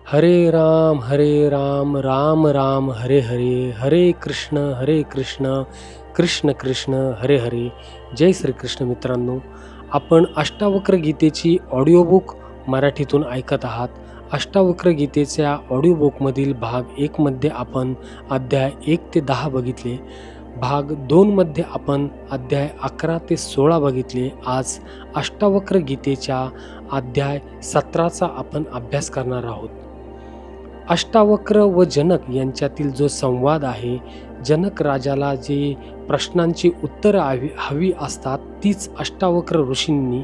हरे राम राम राम हरे हरे, हरे कृष्ण कृष्ण कृष्ण हरे हरे. जय श्रीकृष्ण मित्रांनो, आपण अष्टावक्र गीतेची ऑडिओबुक मराठीतून ऐकत आहात. अष्टावक्र गीतेच्या ऑडिओबुकमधील भाग 1 मध्ये आपण अध्याय 1 ते 10 बघितले. भाग 2 मध्ये आपण अध्याय 11 ते 16 बघितले. आज अष्टावक्र गीतेच्या अध्याय 17चा आपण अभ्यास करणार आहोत. अष्टावक्र व जनक यांच्यातील जो संवाद आहे, जनक राजाला जे प्रश्नांची उत्तरं हवी असतात तीच अष्टावक्र ऋषींनी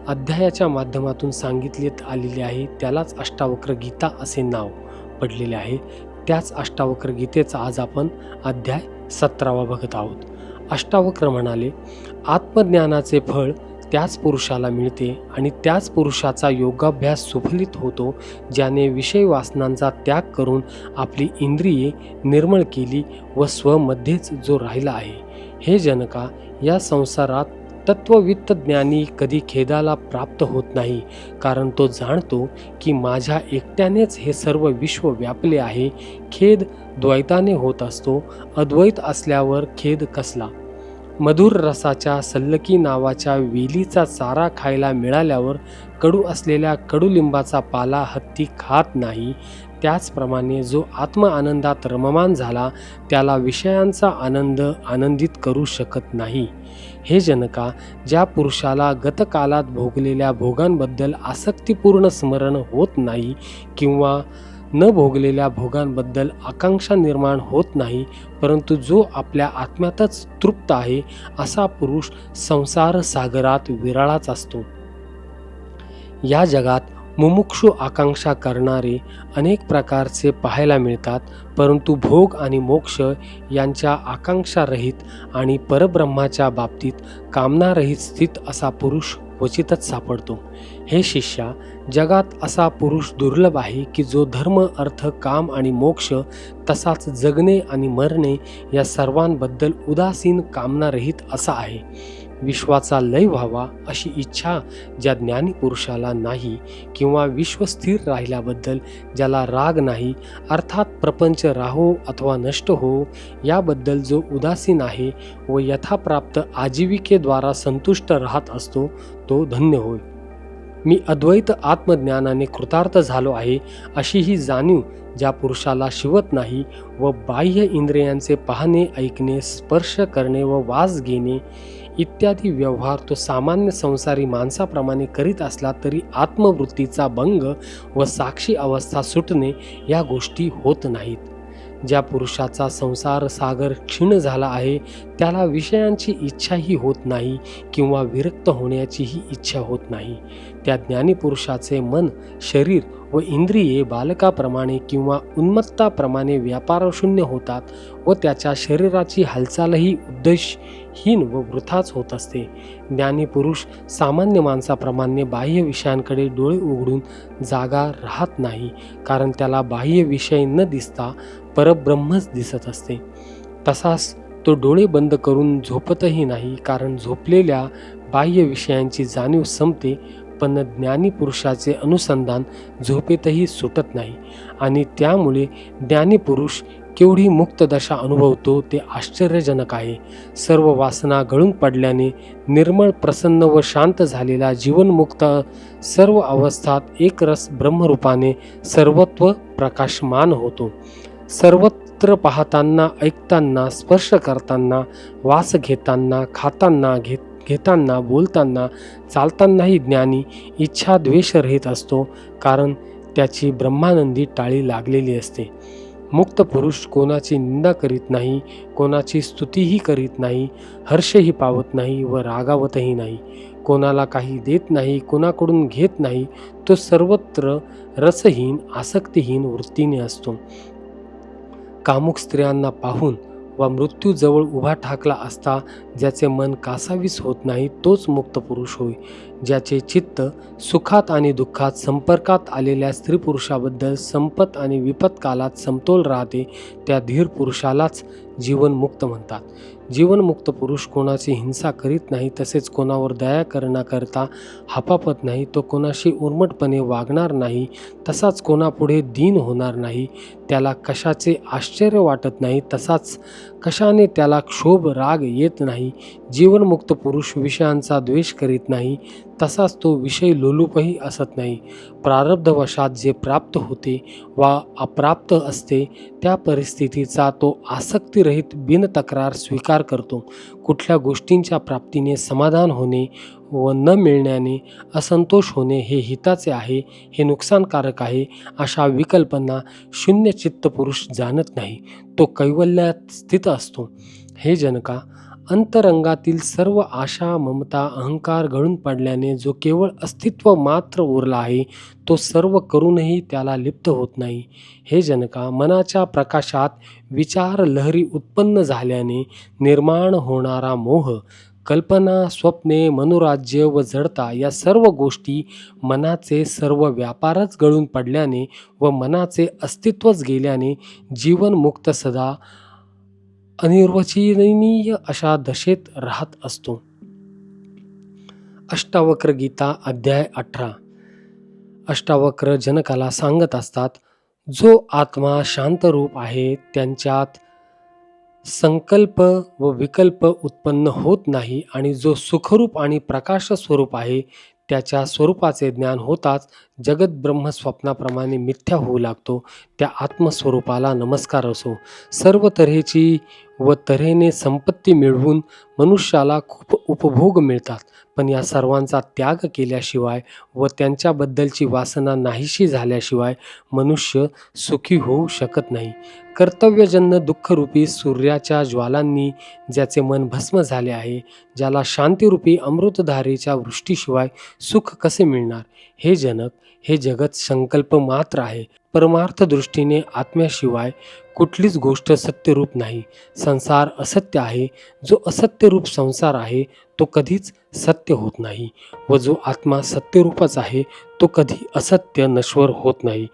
अध्यायाच्या माध्यमातून सांगितलेत आलेली आहे. त्यालाच अष्टावक्र गीता असे नाव पडलेले आहे. त्याच अष्टावक्र गीतेचा आज आपण अध्याय 17वा बघत आहोत. अष्टावक्र म्हणाले, आत्मज्ञानाचे फळ त्याच पुरुषाला मिळते आणि त्याच पुरुषाचा योगाभ्यास सुफलित होतो ज्याने विषय वासनांचा त्याग करून आपली इंद्रिये निर्मळ केली व स्वमध्येच जो राहिला आहे. हे जनका, या संसारात तत्ववित्त ज्ञानी कधी खेदाला प्राप्त होत नाही, कारण तो जाणतो की माझ्या एकट्यानेच हे सर्व विश्व व्यापले आहे. खेद द्वैताने होत असतो, अद्वैत असल्यावर खेद कसला. मधुर रसाच्या सल्लकी नावाच्या वेलीचा चारा खायला मिळाल्यावर कडू असलेल्या कडुलिंबाचा पाला हत्ती खात नाही. त्याचप्रमाणे जो आत्म आनंदात रममान झाला त्याला विषयांचा आनंद आनंदित करू शकत नाही. हे जनका, ज्या पुरुषाला गतकालात भोगलेल्या भोगांबद्दल आसक्तीपूर्ण स्मरण होत नाही किंवा न भोगलेल्या भोगांबद्दल आकांक्षा निर्माण होत नाही, परंतु जो आपल्या आत्म्यातच तृप्त आहे, असा पुरुष संसार सागरात विरळाच असतो. या जगात मुमुक्षु आकांक्षा करणारे अनेक प्रकारचे पाहायला मिळतात, परंतु भोग आणि मोक्ष यांच्या आकांक्षारहित आणि परब्रह्माच्या बाबतीत कामनारहित स्थित असा पुरुष क्वचितच सापडतो. हे शिष्या, जगात असा पुरुष दुर्लभ आहे की जो धर्म, अर्थ, काम आणि मोक्ष तसाच जगणे आणि मरणे या सर्वांबद्दल उदासीन कामनारहित असा आहे. विश्वाचा लय व्हावा अशी इच्छा ज्या ज्ञानी पुरुषाला नाही किंवा विश्व स्थिर राहिल्याबद्दल ज्याला राग नाही, अर्थात प्रपंच राहो अथवा नष्ट हो याबद्दल जो उदासीन आहे व यथाप्राप्त आजीविकेद्वारा संतुष्ट राहत असतो, तो धन्य होय. मी अद्वैत आत्मज्ञानाने कृतार्थ झालो आहे अशी ही जाणीव ज्या पुरुषाला शिवत नाही व बाह्य इंद्रियांचे पाहणे, ऐकणे, स्पर्श करणे व वास घेणे इत्यादी व्यवहार तो सामान्य संसारी माणसाप्रमाणे करीत असला तरी आत्मवृत्तीचा भंग व साक्षी अवस्था सुटणे या गोष्टी होत नाहीत. ज्या पुरुषाचा संसार सागर क्षीण झाला आहे त्याला विषयांची इच्छाही होत नाही किंवा विरक्त होण्याचीही इच्छा होत नाही. त्या ज्ञानी पुरुषाचे मन, शरीर व इंद्रिये बालकाप्रमाणे किंवा उन्मत्ताप्रमाणे व्यापारशून्य होतात व त्याच्या शरीराची हालचालही उद्देशहीन व वृथाच होत असते. ज्ञानी पुरुष सामान्य माणसाप्रमाणे बाह्य विषयांकडे डोळे उघडून जागा राहत नाही, कारण त्याला बाह्य विषय न दिसता परब्रह्मच दिसत असते. तसाच तो डोळे बंद करून झोपतही नाही, कारण झोपलेल्या बाह्य विषयांची जाणीव संपते, पण ज्ञानी पुरुषाचे अनुसंधान झोपेतही सुटत नाही आणि त्यामुळे ज्ञानी पुरुष केवढी मुक्त दशा अनुभवतो ते आश्चर्यजनक आहे. सर्व वासना गळून पडल्याने निर्मळ, प्रसन्न व शांत झालेला जीवनमुक्त सर्व अवस्थात एकरस ब्रह्मरूपाने सर्वत्व प्रकाशमान होतो. सर्वत्र पाहताना, ऐकताना, स्पर्श करताना, वास घेताना, खाताना, घेताना, बोलताना, चालतानाही ज्ञानी इच्छा द्वेष रहित असतो, कारण त्याची ब्रह्मानंदी टाळी लागलेली असते. मुक्त पुरुष कोणाची निंदा करीत नाही, कोणाची स्तुतीही करीत नाही, हर्षही पावत नाही व रागावतही नाही, कोणाला काही देत नाही, कोणाकडून घेत नाही. तो सर्वत्र रसहीन, आसक्तीहीन वृत्तीने असतो. कामुक स्त्रियांना पाहून व मृत्यूजवळ उभा ठाकला असता ज्याचे मन कासावीस होत नाही, तोच मुक्त पुरुष होय. ज्याचे चित्त सुखात आणि दुःखात संपर्कात आलेल्या स्त्री पुरुषाबद्दल संपत आणि विपत कालात समतोल राहते, त्या धीर पुरुषालाच जीवनमुक्त म्हणतात. जीवनमुक्त पुरुष कोणाची हिंसा करीत नाही, तसेच कोणावर दया करण्याकरता हापापत नाही. तो कोणाशी उर्मटपणे वागणार नाही, तसाच कोणापुढे दीन होणार नाही. त्याला कशाचे आश्चर्य वाटत नाही, तसाच कशाने त्याला क्षोभ राग येत नाही. जीवनमुक्त पुरुष विषयांचा द्वेष करीत नाही, तसाच तो विषय लोलुपही असत नाही. प्रारब्धवशात जे प्राप्त होते वा अप्राप्त असते त्या परिस्थितीचा तो आसक्तीरहित बिनतक्रार स्वीकार करतो. कुठल्या गोष्टींच्या प्राप्तीने समाधान होणे व न मिळण्याने असंतोष होणे हे हिताचे आहे, हे नुकसानकारक आहे, अशा विकल्पना शून्यचित्त पुरुष जाणत नाही. तो कैवल्यात स्थित असतो. हे जनका, अंतरंगातील सर्व आशा, ममता, अहंकार गळून पडल्याने जो केवळ अस्तित्व मात्र उरला आहे, तो सर्व करूनही त्याला लिप्त होत नाही. हे जनका, मनाच्या प्रकाशात विचार लहरी उत्पन्न झाल्याने निर्माण होणारा मोह, कल्पना, स्वप्ने, मनोराज्य व जडता या सर्व गोष्टी मनाचे सर्व व्यापारच गळून पडल्याने व मनाचे अस्तित्वच गेल्याने जीवनमुक्त सदा अनिर्वचनीय अशा दशेत राहत असतो. अष्टावक्र गीता अध्याय 18. अष्टावक्र जनकाला सांगत असतात, जो आत्मा शांतरूप आहे त्यांच्यात संकल्प व विकल्प उत्पन्न होत नाही आणि जो सुखरूप आणि प्रकाश स्वरूप आहे त्याच्या स्वरूपाचे ज्ञान होताच जगत ब्रह्म स्वप्नाप्रमाणे मिथ्या होऊ लागतो. त्या आत्मस्वरूपाला नमस्कार असो. सर्व तऱ्हेची व तऱ्हेने संपत्ती मिळवून मनुष्याला खूप उपभोग मिळतात, पण या सर्वांचा त्याग केल्याशिवाय व त्यांच्याबद्दलची वासना नाहीशी झाल्याशिवाय मनुष्य सुखी होऊ शकत नाही. कर्तव्यजन्य दुःखरूपी सूर्याच्या ज्वालांनी ज्याचे मन भस्म झाले आहे, ज्याला शांतिरूपी अमृतधारेच्या वृष्टीशिवाय सुख कसे मिळणार? हे जनक, हे जगत संकल्प मात्र आहे. परमार्थ दृष्टीने आत्म्याशिवाय कुठलीच गोष्ट सत्यरूप नाही. संसार असत्य आहे. जो असत्यरूप संसार आहे तो कधीच सत्य होत नाही व जो आत्मा सत्यरूपच आहे तो कधी असत्य नश्वर होत नाही.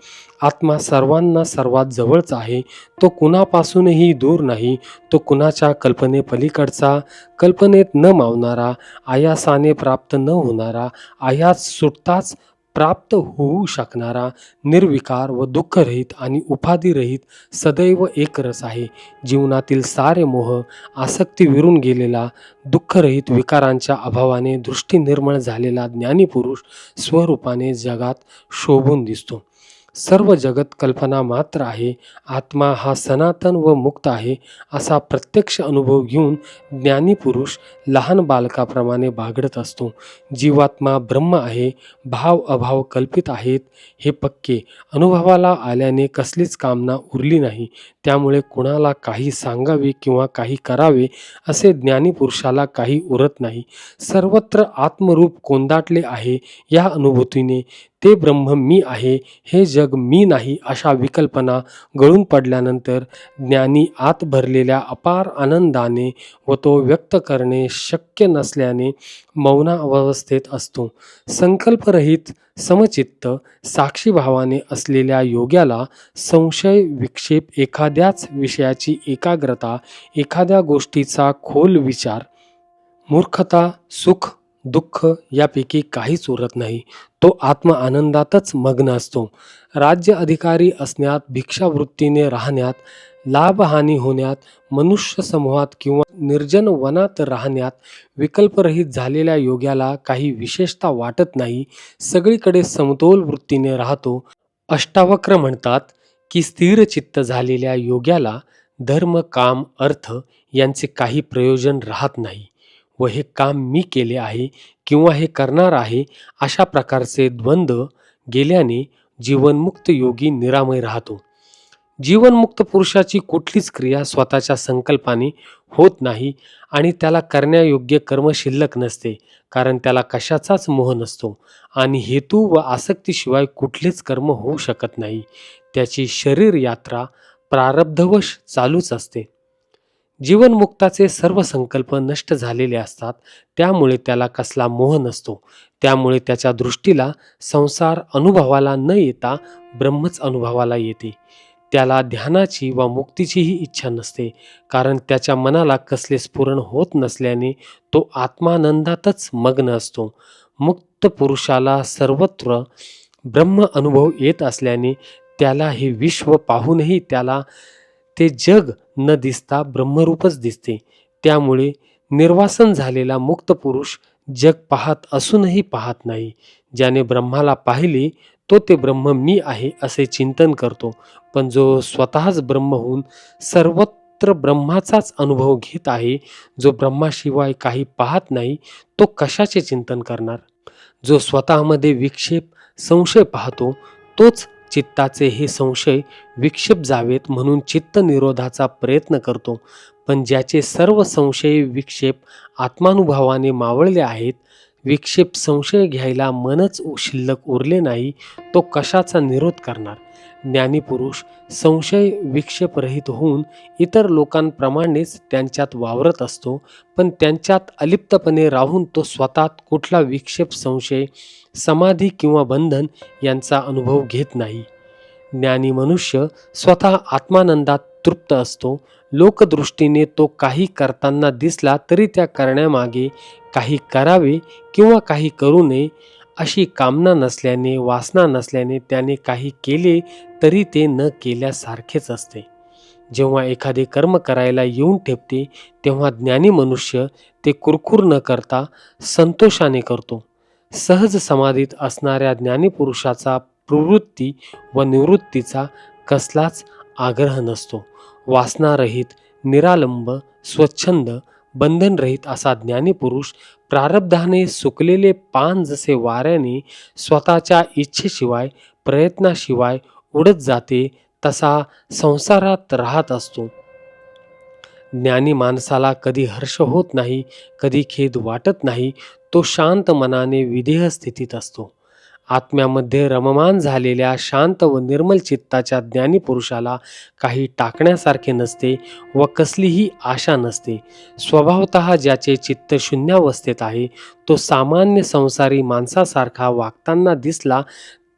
आत्मा सर्वांना सर्वात जवळचा आहे. तो कुणापासूनही दूर नाही. तो कुणाच्या कल्पनेपलीकडचा, कल्पनेत न मावणारा, आयासाने प्राप्त न होणारा, आयास सुटताच प्राप्त होऊ शकणारा, निर्विकार व दुःखरहित आणि उपाधिरहित सदैव एकरस आहे. जीवनातील सारे मोह, आसक्ती विरून गेलेला, दुःखरहित विकारांच्या अभावाने दृष्टी निर्मळ झालेला ज्ञानी पुरुष स्वरूपाने जगात शोभून दिसतो. सर्व जगत कल्पना मात्र आहे. आत्मा हा सनातन व मुक्त आहे असा प्रत्यक्ष अनुभव घेऊन ज्ञानी पुरुष लहान बालकाप्रमाणे बागडत असतो. जीवात्मा ब्रह्म आहे. भाव अभाव कल्पित आहेत हे पक्के अनुभवाला आल्याने कसलीच कामना उरली नाही. त्यामुळे कुणाला काही सांगावे किंवा काही करावे असे ज्ञानी पुरुषाला काही उरत नाही. सर्वत्र आत्मरूप कोंदाटले आहे या अनुभूतीने ते ब्रह्म मी आहे, हे जग मी नाही अशा विकल्पना गळून पडल्यानंतर ज्ञानी आत भरलेल्या अपार आनंदाने व तो व्यक्त करणे शक्य नसल्याने मौनावस्थेत असतो. संकल्परहित समचित्त साक्षीभावाने असलेल्या योग्याला संशय, विक्षेप, एखाद्याच विषयाची एकाग्रता, एखाद्या गोष्टीचा खोल विचार, मूर्खता, सुख, दुःख यापैकी काहीच उरत नाही. तो आत्म आनंदातच मग्न असतो. राज्य अधिकारी असण्यात, भिक्षावृत्तीने राहण्यात, लाभहानी होण्यात, मनुष्य समूहात किंवा निर्जन वनात राहण्यात विकल्परहित झालेल्या योग्याला काही विशेषता वाटत नाही. सगळीकडे समतोल वृत्तीने राहतो. अष्टावक्र म्हणतात की स्थिर चित्त झालेल्या योग्याला धर्म, काम, अर्थ यांचे काही प्रयोजन राहत नाही व हे काम मी केले आहे किंवा हे करणार आहे अशा प्रकारचे द्वंद्व गेल्याने जीवनमुक्त योगी निरामय राहतो. जीवनमुक्त पुरुषाची कुठलीच क्रिया स्वतःच्या संकल्पाने होत नाही आणि त्याला करण्यायोग्य कर्म शिल्लक नसते, कारण त्याला कशाचाच मोह नसतो आणि हेतू व आसक्तीशिवाय कुठलेच कर्म होऊ शकत नाही. त्याची शरीर यात्रा प्रारब्धवश चालूच असते. जीवनमुक्ताचे सर्व संकल्प नष्ट झालेले असतात, त्यामुळे त्याला कसला मोह नसतो. त्यामुळे त्याच्या दृष्टीला संसार अनुभवाला न येता ब्रह्मच अनुभवाला येते. त्याला ध्यानाची वा मुक्तीचीही इच्छा नसते, कारण त्याच्या मनाला कसले स्फुरण होत नसल्याने तो आत्मानंदातच मग्न असतो. मुक्त पुरुषाला सर्वत्र ब्रह्म अनुभव येत असल्याने त्याला हे विश्व पाहूनही त्याला ते जग न दिसता ब्रह्मरूपच दिसते. त्यामुळे निर्वासन झालेला मुक्त पुरुष जग पाहत असूनही पाहत नाही. ज्याने ब्रह्माला पाहिले तो ते ब्रह्म मी आहे असे चिंतन करतो. पण जो स्वतःच ब्रह्म होऊन सर्वत्र ब्रह्माचाच अनुभव घेत आहे, जो ब्रह्माशिवाय काही पाहत नाही, तो कशाचे चिंतन करणार? जो स्वतःमध्ये विक्षेप संशय पाहतो तोच चित्ताचे हे संशय विक्षेप जावेत म्हणून चित्त निरोधाचा प्रयत्न करतो. पण ज्याचे सर्व संशय विक्षेप आत्मानुभवाने मावळले आहेत, विक्षेप संशय घ्यायला मनच शिल्लक उरले नाही, तो कशाचा निरोध करणार? ज्ञानी पुरुष संशय विक्षेपरहित होऊन इतर लोकांप्रमाणेच त्यांच्यात वावरत असतो, पण त्यांच्यात अलिप्तपणे राहून तो स्वतः कुठला विक्षेप संशय समाधी किंवा बंधन यांचा अनुभव घेत नाही. ज्ञानी मनुष्य स्वतः आत्मानंदात तृप्त असतो. लोकदृष्टीने तो काही करताना दिसला तरी त्या करण्यामागे काही करावे किंवा काही करू नये अशी कामना नसल्याने, वासना नसल्याने त्याने काही केले तरी ते न केल्यासारखेच असते. जेव्हा एखादे कर्म करायला येऊन ठेपते तेव्हा ज्ञानी मनुष्य ते कुरकुर न करता संतोषाने करतो. सहज समाधीत असणाऱ्या ज्ञानी पुरुषाचा प्रवृत्ती व निवृत्तीचा कसलाच आग्रह नसतो. वासनारहित, निरालंब, स्वच्छंद, बंधनरहित असा ज्ञानी पुरुष प्रारब्धाने सुकलेले पान जसे वाऱ्याने स्वतःच्या इच्छेशिवाय प्रयत्नाशिवाय उडत जाते तसा संसारात राहत असतो. ज्ञानी माणसाला कधी हर्ष होत नाही, कधी खेद वाटत नाही. तो शांत मनाने विधेय स्थितीत असतो. आत्म्यामध्ये रममान झालेल्या शांत व निर्मल चित्ताच्या ज्ञानी पुरुषाला काही टाकण्यासारखे नसते व कसलीही आशा नसते. स्वभावतः ज्याचे चित्त शून्यावस्थेत आहे, तो सामान्य संसारी माणसासारखा वागताना दिसला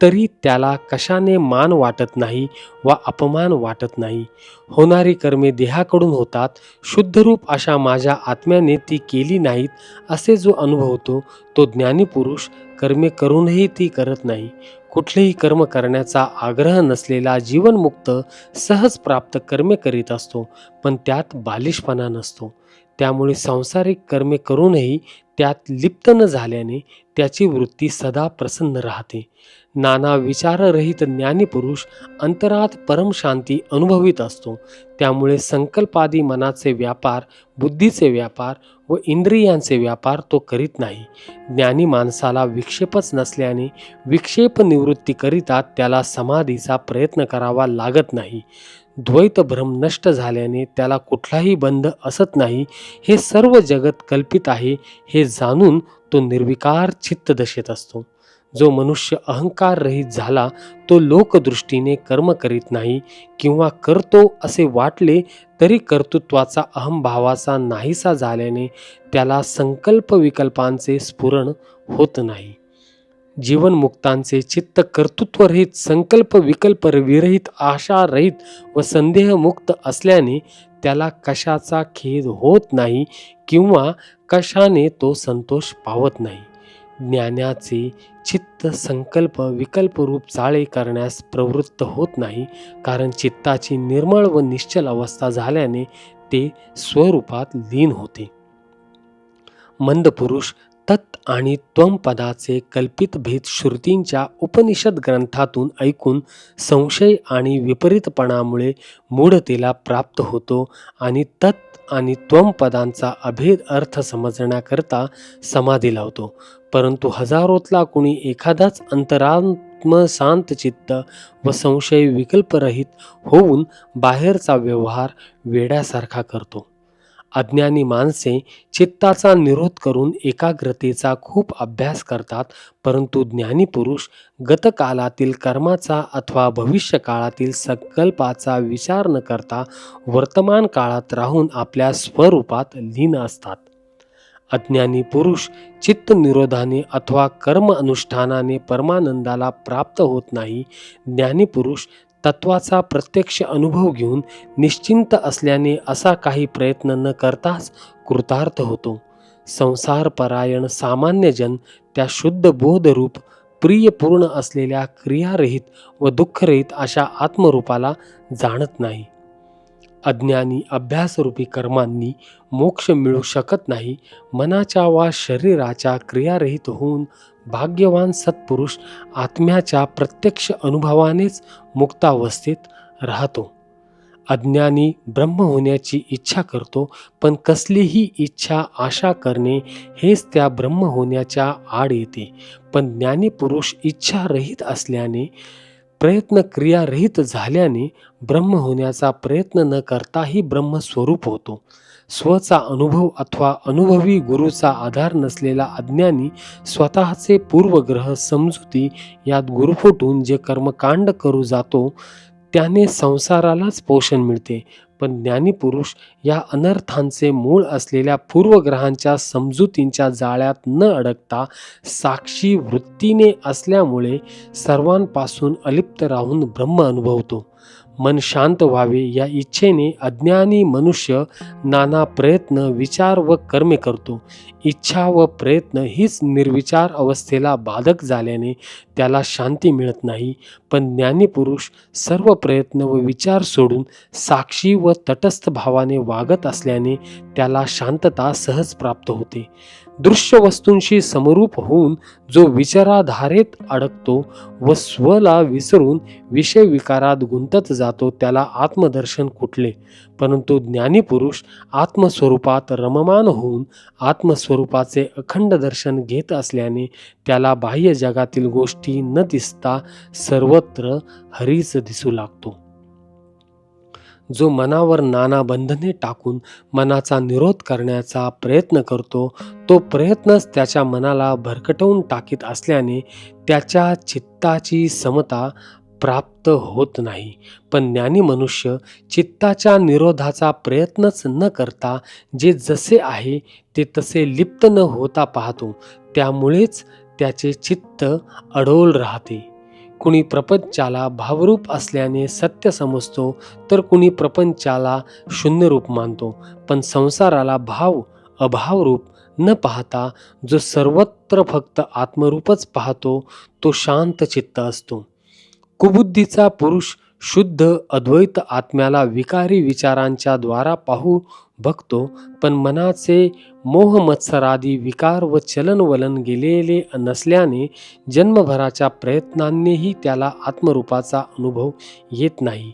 तरी त्याला कशाने मान वाटत नाही व अपमान वाटत नाही. होणारी कर्मे देहाकडून होतात, शुद्धरूप अशा माझ्या आत्म्याने ती केली नाहीत असे जो अनुभवतो तो ज्ञानी पुरुष कर्मे करूनही ती करत नाही. कुठलेही कर्म करण्याचा आग्रह नसलेला जीवनमुक्त सहज प्राप्त कर्मे करीत असतो, पण त्यात बालिशपणा नसतो. त्यामुळे सांसारिक कर्मे करूनही त्यात लिप्त न झाल्याने त्याची वृत्ती सदा प्रसन्न राहते. नाना विचाररहित ज्ञानी पुरुष अंतरात परमशांती अनुभवित असतो. त्यामुळे संकल्पादी मनाचे व्यापार, बुद्धीचे व्यापार व इंद्रियांचे व्यापार तो करीत नाही. ज्ञानी माणसाला विक्षेपच नसल्याने विक्षेप निवृत्तीकरिता त्याला समाधीचा प्रयत्न करावा लागत नाही. द्वैत भ्रम नष्ट झाल्याने त्याला कुठलाही बंध असत नाही. हे सर्व जगत कल्पित आहे हे जाणून तो निर्विकार चित्तदशेत असतो. जो मनुष्य अहंकार रहित झाला तो लोकदृष्टीने कर्म करीत नाही किंवा करतो असे वाटले तरी कर्तृत्वाचा अहंभावाचा नाहीसा झाल्याने त्याला संकल्प विकल्पांचे स्फुरण होत नाही. जीवनमुक्तांचे चित्त कर्तृत्वरहित, संकल्प विकल्प विरहित, आशारहित व संदेहमुक्त असल्याने त्याला कशाचा खेद होत नाही किंवा कशाने तो संतोष पावत नाही. ज्ञानाचे चित्त संकल्प विकल्परूप चाळे करण्यास प्रवृत्त होत नाही, कारण चित्ताची निर्मळ व निश्चल अवस्था झाल्याने ते स्वरूपात लीन होते. मंद पुरुष तत् आणि त्वम पदाचे कल्पित भेद श्रुतींच्या उपनिषद ग्रंथातून ऐकून संशय आणि विपरीतपणामुळे मूढतेला प्राप्त होतो आणि तत् आणि त्वम पदांचा अभेद अर्थ समजण्याकरता समाधी लावतो. परंतु हजारोतला कुणी एखादाच अंतरात्म शांत चित्त व संशय विकल्परहित होऊन बाहेरचा व्यवहार वेड्यासारखा करतो. अज्ञानी माणसे चित्ताचा निरोध करून एकाग्रतेचा खूप अभ्यास करतात, परंतु ज्ञानी पुरुष गतकालातील कर्माचा अथवा भविष्य काळातील संकल्पाचा विचार न करता वर्तमान काळात राहून आपल्या स्वरूपात लीन असतात. अज्ञानी पुरुष चित्त निरोधाने अथवा कर्म अनुष्ठानाने परमानंदाला प्राप्त होत नाही. ज्ञानी पुरुष तत्वाचा प्रत्यक्ष अनुभव घेऊन निश्चिंत असल्याने असा काही प्रयत्न न करताच कृतार्थ होतो. संसारपरायण सामान्यजन त्या शुद्ध बोधरूप प्रियपूर्ण असलेल्या क्रियारहित व दुःखरहित अशा आत्मरूपाला जाणत नाही. अज्ञानी अभ्यासरूपी कर्मांनी मोक्ष मिळू शकत नाही. मनाच्या वा शरीराच्या क्रियारहित होऊन भाग्यवान सत्पुरुष आत्म्याच्या प्रत्यक्ष अनुभवानेच मुक्तावस्थेत राहतो. अज्ञानी ब्रह्म होण्याची इच्छा करतो, पण कसलीही इच्छा आशा करणे हेच त्या ब्रह्म होण्याच्या आड येते. पण ज्ञानी पुरुष इच्छारहित असल्याने, प्रयत्न क्रियारहित झाल्याने ब्रह्म होण्याचा प्रयत्न न करताही ब्रह्मस्वरूप होतो. स्वचा अनुभव अथवा अनुभवी गुरुचा आधार नसलेला अज्ञानी स्वतःचे पूर्वग्रह समजुती यात गुरफटून जे कर्मकांड करू जातो त्याने संसारालाच पोषण मिळते. पण ज्ञानीपुरुष या अनर्थांचे मूळ असलेल्या पूर्वग्रहांच्या समजुतींच्या जाळ्यात न अडकता साक्षी वृत्तीने असल्यामुळे सर्वांपासून अलिप्त राहून ब्रह्म अनुभवतो. मन शांत व्हावे या इच्छेने अज्ञानी मनुष्य नाना प्रयत्न, विचार व कर्मे करतो. इच्छा व प्रयत्न हीच निर्विचार अवस्थेला बाधक झाल्याने त्याला शांती मिळत नाही. पण ज्ञानी पुरुष सर्व प्रयत्न व विचार सोडून साक्षी व तटस्थ भावाने वागत असल्याने त्याला शांतता सहज प्राप्त होते. दृश्य वस्तूंशी समरूप होऊन जो विचाराधारेत अडकतो व स्वला विसरून विषय विकारात गुंतत जातो त्याला आत्मदर्शन कुठले. परंतु ज्ञानी पुरुष आत्मस्वरूपात रममान होऊन आत्मस्वरूपाचे अखंड दर्शन घेत असल्याने त्याला बाह्य जगातील गोष्टी न दिसता सर्वत्र हरीच दिसू लागतो. जो मनावर नाना बंधने टाकून मनाचा निरोध करण्याचा प्रयत्न करतो, तो प्रयत्नच त्याच्या मनाला भरकटवून टाकीत असल्याने त्याच्या चित्ताची समता प्राप्त होत नाही. पण ज्ञानी मनुष्य चित्ताच्या निरोधाचा प्रयत्नच न करता जे जसे आहे ते तसे लिप्त न होता पाहतो. त्यामुळेच त्याचे चित्त अडोल राहते. कुणी प्रपंचाला भावरूप असल्याने सत्य समजतो, तर कुणी प्रपंचाला शून्यरूप मानतो. पण संसाराला भाव अभावरूप न पाहता जो सर्वत्र फक्त आत्मरूपच पाहतो तो शांत चित्त असतो. कुबुद्धीचा पुरुष शुद्ध अद्वैत आत्म्याला विकारी विचारांच्या द्वारा पाहू बघतो, पण मनाचे मोहमत्सरादी विकार व चलनवलन गेलेले नसल्याने जन्मभराच्या प्रयत्नांनीही त्याला आत्मरूपाचा अनुभव येत नाही.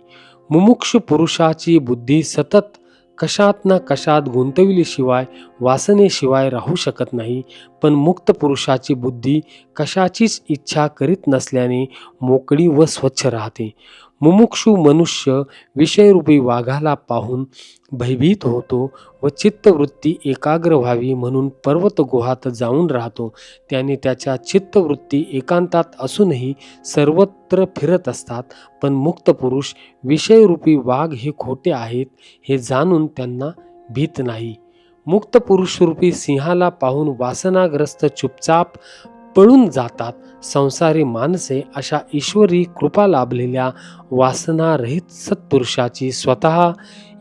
मुमुक्षु पुरुषाची बुद्धी सतत कशात ना कशात गुंतविल्याशिवाय वासनेशिवाय राहू शकत नाही. पण मुक्त पुरुषाची बुद्धी कशाचीच इच्छा करीत नसल्याने मोकळी व स्वच्छ राहते. मुमुक्षु मनुष्य विषयरूपी वाघाला पाहून भयभीत होतो व चित्तवृत्ती एकाग्र व्हावी म्हणून पर्वत गुहात जाऊन राहतो. त्याने त्याच्या चित्तवृत्ती एकांतात असूनही सर्वत्र फिरत असतात. पण मुक्त पुरुष विषयरूपी वाघ हे खोटे आहेत हे जाणून त्यांना भीत नाही. मुक्त पुरुषरूपी सिंहाला पाहून वासनाग्रस्त चुपचाप पळून जातात. संसारी माणसे अशा ईश्वरी कृपा लाभलेल्या वासनारहित सत्पुरुषाची स्वतः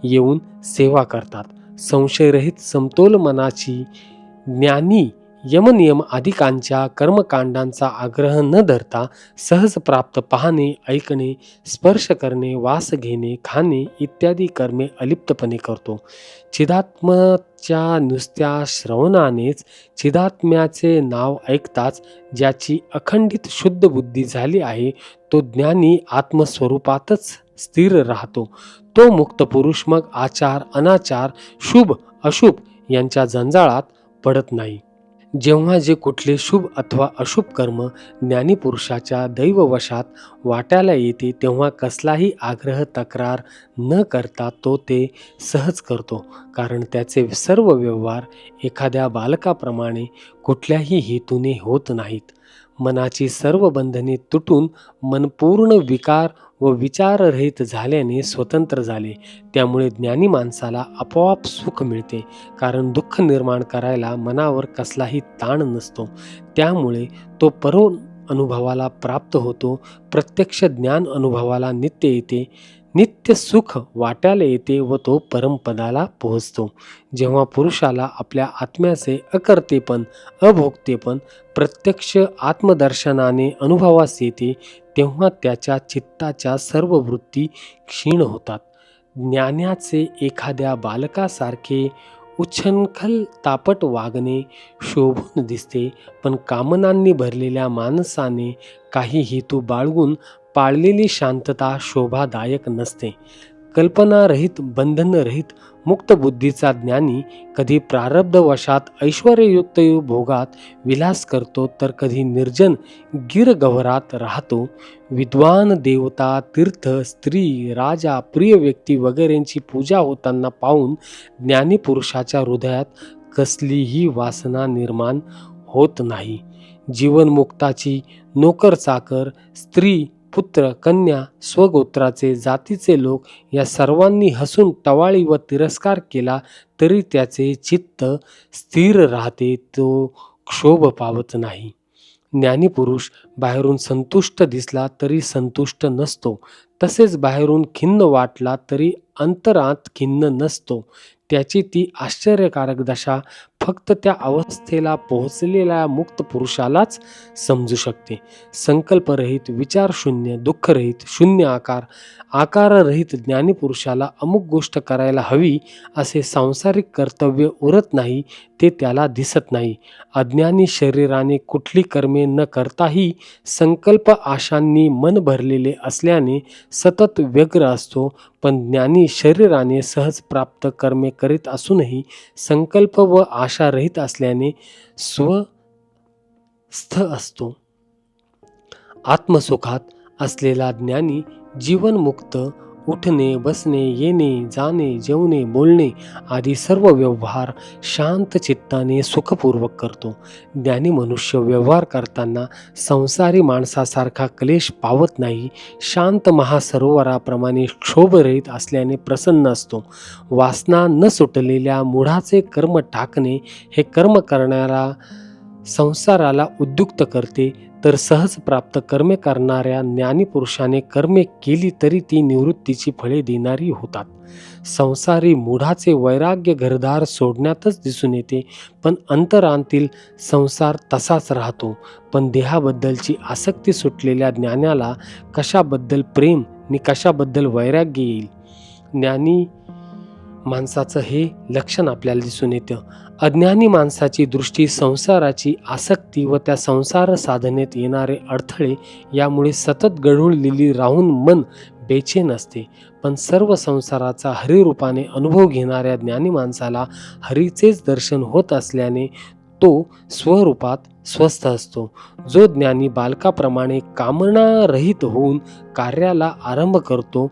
येऊन सेवा करतात. संशयरहित समतोल मनाची ज्ञानी यमनियम आदिकांच्या कर्मकांडांचा आग्रह न धरता सहज प्राप्त पाहणे, ऐकणे, स्पर्श करणे, वास घेणे, खाणे इत्यादी कर्मे अलिप्तपणे करतो. चिदात्म्याच्या नुसत्या श्रवणानेच चिदात्म्याचे नाव ऐकताच ज्याची अखंडित शुद्ध बुद्धी झाली आहे तो ज्ञानी आत्मस्वरूपातच स्थिर राहतो. तो मुक्त पुरुष मग आचार अनाचार शुभ अशुभ यांच्या जंजाळात पडत नाही. जेव्हा जे कुठले शुभ अथवा अशुभ कर्म ज्ञानी पुरुषाच्या दैववशात वाट्याला येते तेव्हा कसलाही आग्रह तक्रार न करता तो ते सहज करतो. कारण त्याचे सर्व व्यवहार एखाद्या बालकाप्रमाणे कुठल्याही हेतूने होत नाहीत. मनाची सर्व बंधने तुटून मन पूर्ण विकार व विचाररहित झाल्याने स्वतंत्र झाले. त्यामुळे ज्ञानी माणसाला आपोआप सुख मिळते. कारण दुःख निर्माण करायला मनावर कसलाही ताण नसतो. त्यामुळे तो अनुभवाला प्राप्त होतो, प्रत्यक्ष ज्ञान अनुभवाला नित्य येते, नित्य सुख वाट्याला येते व तो परमपदाला पोहोचतो. जेव्हा पुरुषाला आपल्या आत्म्याचे अकर्तेपण, अभोक्तेपण प्रत्यक्ष आत्मदर्शनाने अनुभवास येते, तेव्हा त्याच्या चित्ताच्या सर्व वृत्ती क्षीण होतात. ज्ञानाचे एखाद्या बालकासारखे उच्छृंखल तापट वागणे शोभून दिसते, पण कामनांनी भरलेल्या माणसाने काही हेतू बाळगून पाळलेली शांतता शोभादायक नसते. कल्पनारहित, बंधनरहित, मुक्त बुद्धीचा ज्ञानी कधी प्रारब्धवशात ऐश्वर्ययुक्त भोगात विलास करतो, तर कधी निर्जन गिरगव्हारात राहतो. विद्वान, देवता, तीर्थ, स्त्री, राजा, प्रिय व्यक्ती वगैरेंची पूजा होताना पाहून ज्ञानी पुरुषाच्या हृदयात कसलीही वासना निर्माण होत नाही. जीवनमुक्ताची नोकर चाकर, स्त्री, पुत्र, कन्या, स्वगोत्राचे, जातीचे लोक या सर्वांनी हसून टवाळी व तिरस्कार केला तरी त्याचे चित्त स्थिर राहते, तो क्षोभ पावत नाही. ज्ञानीपुरुष बाहेरून संतुष्ट दिसला तरी संतुष्ट नसतो, तसेच बाहेरून खिन्न वाटला तरी अंतरात खिन्न नसतो. त्याची ती आश्चर्यकारक दशा फक्त त्या अवस्थेला पोहोचलेल्या मुक्त पुरुषालाच समजू शकते. संकल्परहित, विचारशून्य, दुःखरहित, शून्य आकाररहित ज्ञानीपुरुषाला अमुक गोष्ट करायला हवी असे सांसारिक कर्तव्य उरत नाही, ते त्याला दिसत नाही. अज्ञानी शरीराने कुठली कर्मे न करताही संकल्प आशांनी मन भरलेले असल्याने सतत व्यग्र असतो, पण ज्ञानी शरीराने सहज प्राप्त कर्मे करीत असूनही संकल्प व आशारहित असल्याने स्वस्थ असतो. आत्मसुखात असलेला ज्ञानी जीवनमुक्त उठणे, बसणे, येणे, जाणे, जेवणे, बोलणे आदी सर्व व्यवहार शांत चित्ताने सुखपूर्वक करतो. ज्ञानी मनुष्य व्यवहार करताना संसारी माणसासारखा क्लेश पावत नाही. शांत महासरोवराप्रमाणे क्षोभरहित असल्याने प्रसन्न असतो. वासना न सुटलेल्या मूढाचे कर्म टाकणे हे कर्म करणाऱ्या संसाराला उद्युक्त करते, तर सहज प्राप्त कर्मे करणाऱ्या ज्ञानीपुरुषाने कर्मे केली तरी ती निवृत्तीची फळे देणारी होतात. संसारी मूढाचे वैराग्य घरदार सोडण्यातच दिसून येते, पण अंतरांतील संसार तसाच राहतो. पण देहाबद्दलची आसक्ती सुटलेल्या ज्ञानाला कशाबद्दल प्रेम आणि कशाबद्दल वैराग्य येईल? ज्ञानी माणसाचं हे लक्षण आपल्याला दिसून येतं. अज्ञानी माणसाची दृष्टी संसाराची आसक्ती व त्या संसार साधनेत येणारे अडथळे यामुळे सतत गढूळलेली राहून मन बेचैन असते. पण सर्व संसाराचा हरिरूपाने अनुभव घेणाऱ्या ज्ञानी माणसाला हरीचेच दर्शन होत असल्याने तो स्वरूपात स्वस्थ असतो. जो ज्ञानी बालकाप्रमाणे कामनारहित होऊन कार्याला आरंभ करतो,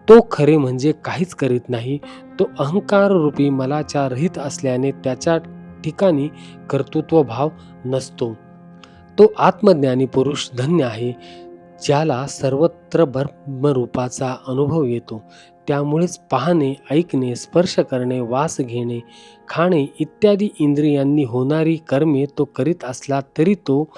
तो खरे म्हणजे काहीच करीत नाही. तो अहंकाररूपी मलाच्या रहित असल्याने त्याच्या ठिकाणी कर्तृत्व भाव नसतो. तो आत्मज्ञानी पुरुष धन्य आहे, ज्याला सर्वत्र ब्रह्मरूपाचा अनुभव येतो. त्यामुळेच पाहणे, ऐकणे, स्पर्श करणे, वास घेणे, खाणे इत्यादी इंद्रियांनी होणारी कर्मे तो करीत असला तरी तो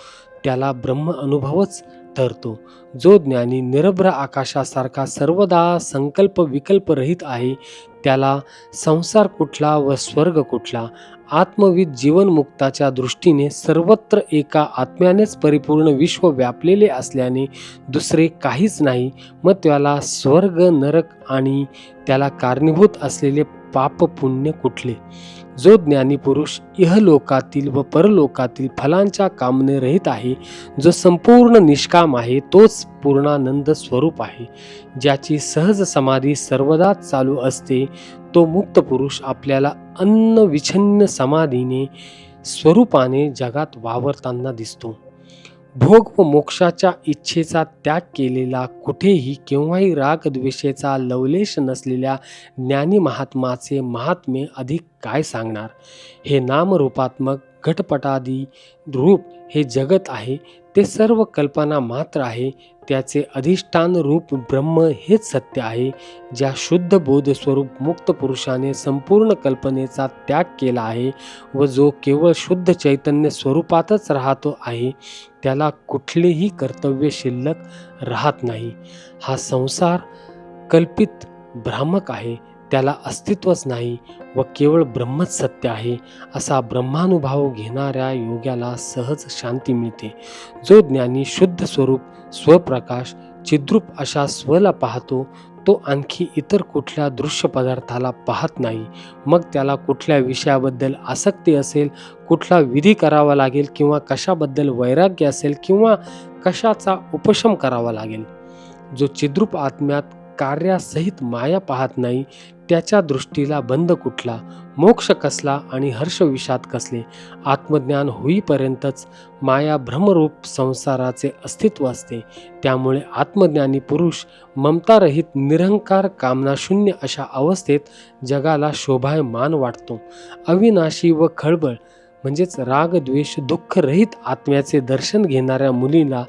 त्याला ब्रह्म अनुभवच ठरतो. जो ज्ञानी निरभ्र आकाशासारखा सर्वदा संकल्प विकल्प रहित आहे, त्याला संसार कुठला व स्वर्ग कुठला? आत्मविद जीवनमुक्ताच्या दृष्टीने सर्वत्र एका आत्म्यानेच परिपूर्ण विश्व व्यापलेले असल्याने दुसरे काहीच नाही. मग त्याला स्वर्ग, नरक आणि त्याला कारणीभूत असलेले पाप पुण्य कुठले? जो ज्ञानी पुरुष इहलोकातील व परलोकातील फलांच्या कामने रहित आहे, जो संपूर्ण निष्काम आहे, तोच पूर्णानंद स्वरूप आहे. ज्याची सहज समाधी सर्वदा चालू असते, तो मुक्त पुरुष आपल्याला अनविच्छिन्न समाधीने स्वरूपाने जगात वावरताना दिसतो. भोग व मोक्षाच्या इच्छेचा त्याग केलेला, कुठेही केव्हाही रागद्वेषाचा लवलेश नसलेल्या ज्ञानी महात्माचे महात्म्य अधिक काय सांगणार? हे नामरूपात्मक घटपटादी रूप हे जगत आहे, ते सर्व कल्पना मात्र आहे. त्याचे अधिष्ठान रूप ब्रह्म हेच सत्य आहे. ज्या शुद्ध बोध स्वरूप मुक्त पुरुषाने संपूर्ण कल्पनेचा त्याग केला आहे व जो केवळ शुद्ध चैतन्य स्वरूपातच राहतो आहे, त्याला कुठलेही कर्तव्य शिल्लक राहत नाही. हा संसार कल्पित भ्रामक आहे, त्याला अस्तित्वच नाही व केवळ ब्रह्मच सत्य आहे. असा ब्रह्मानुभव घेणाऱ्या योग्याला सहज शांती मिळते. जो ज्ञानी शुद्ध स्वरूप, स्वप्रकाश, चिद्रूप अशा स्वला पाहतो, तो आणखी इतर कुठल्या दृश्य पदार्थाला पाहत नाही. मग त्याला कुठल्या विषयाबद्दल आसक्ती असेल, कुठला विधी करावा लागेल किंवा कशाबद्दल वैराग्य असेल किंवा कशाचा उपशम करावा लागेल. जो चिद्रूप आत्म्यात कार्यासहित माया पाहत नाही, त्याच्या दृष्टीला बंध कुठला, मोक्ष कसला आणि हर्ष विषाद कसले. आत्मज्ञान होईपर्यंतच माया भ्रमरूप संसाराचे अस्तित्व असते. त्यामुळे आत्मज्ञानी पुरुष ममतारहित, निरंकार, कामनाशून्य अशा अवस्थेत जगाला शोभायमान वाटतो. अविनाशी व खळबळ म्हणजेच राग द्वेष दुःख रहित आत्म्याचे दर्शन घेणाऱ्या मुलीला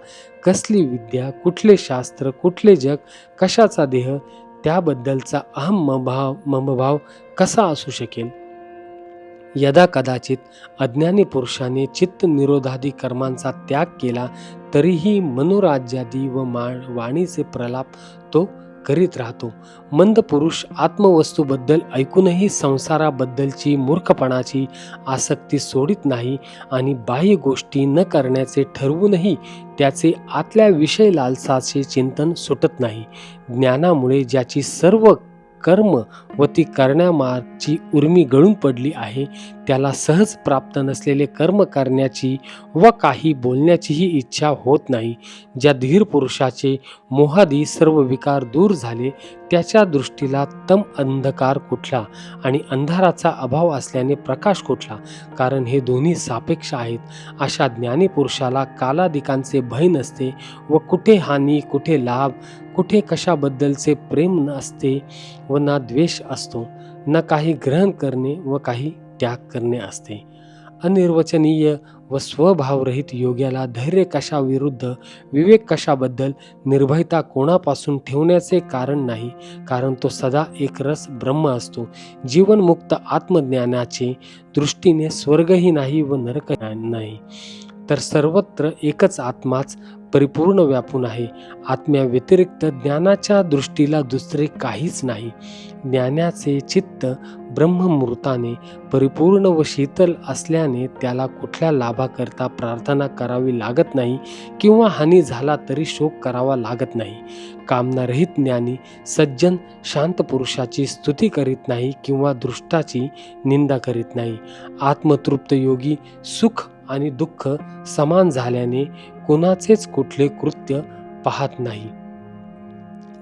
कसली विद्या, कुठले शास्त्र, कुठले जग, कशाचा देह, त्याबद्दलचा ममभाव कसा असू शकेल. यदा कदाचित अज्ञानी पुरुषाने चित्त निरोधादी कर्मांचा त्याग केला तरीही मनोराज्यादी व वाणीचे प्रलाप तो करीत राहतो. मंद पुरुष आत्मवस्तूबद्दल ऐकूनही संसाराबद्दलची मूर्खपणाची आसक्ती सोडित नाही आणि बाह्य गोष्टी न करण्याचे ठरवूनही त्याचे आतल्या विषय लालसाचे चिंतन सुटत नाही. ज्ञानामुळे ज्याची सर्व कर्म व ती करण्यामागची उर्मी गळून पडली आहे, त्याला सहज प्राप्त नसलेले कर्म करण्याची व काही बोलण्याचीही इच्छा होत नाही. ज्या धीर पुरुषाचे मोहादी सर्व विकार दूर झाले, त्याच्या दृष्टीला तम अंधकार कुठला आणि अंधाराचा अभाव असल्याने प्रकाश कुठला, कारण हे दोन्ही सापेक्ष आहेत. अशा ज्ञानी पुरुषाला कालादिकांचे भय नसते व कुठे हानी, कुठे लाभ, कुठे कशाबद्दलचे प्रेम नसते व ना द्वेष असतो, न काही ग्रहण करणे व काही त्याग करणे असते. अनिर्वचनीय व स्वभावरहित योग्याला धैर्य कशाविरुद्ध, विवेक कशाबद्दल, निर्भयता कोणापासून ठेवण्याचे कारण नाही, कारण तो सदा एकरस ब्रह्म असतो. जीवनमुक्त आत्मज्ञानाचे दृष्टीने स्वर्गही नाही व नरक नाही, तर सर्वत्र एकच आत्माच परिपूर्ण व्यापून आहे. आत्म्या व्यतिरिक्त ज्ञानाच्या दृष्टीला दुसरे काहीच नाही. ज्ञानाचे चित्त ब्रह्ममूर्ताने परिपूर्ण व शीतल असल्याने त्याला कुठल्या लाभाकरता प्रार्थना करावी लागत नाही किंवा हानी झाला तरी शोक करावा लागत नाही. कामनारहित ज्ञानी सज्जन शांत पुरुषाची स्तुती करीत नाही किंवा दृष्टाची निंदा करीत नाही. आत्मतृप्त योगी सुख आणि दुःख समान झाल्याने कोणाचेच कुठले कृत्य पाहत नाही.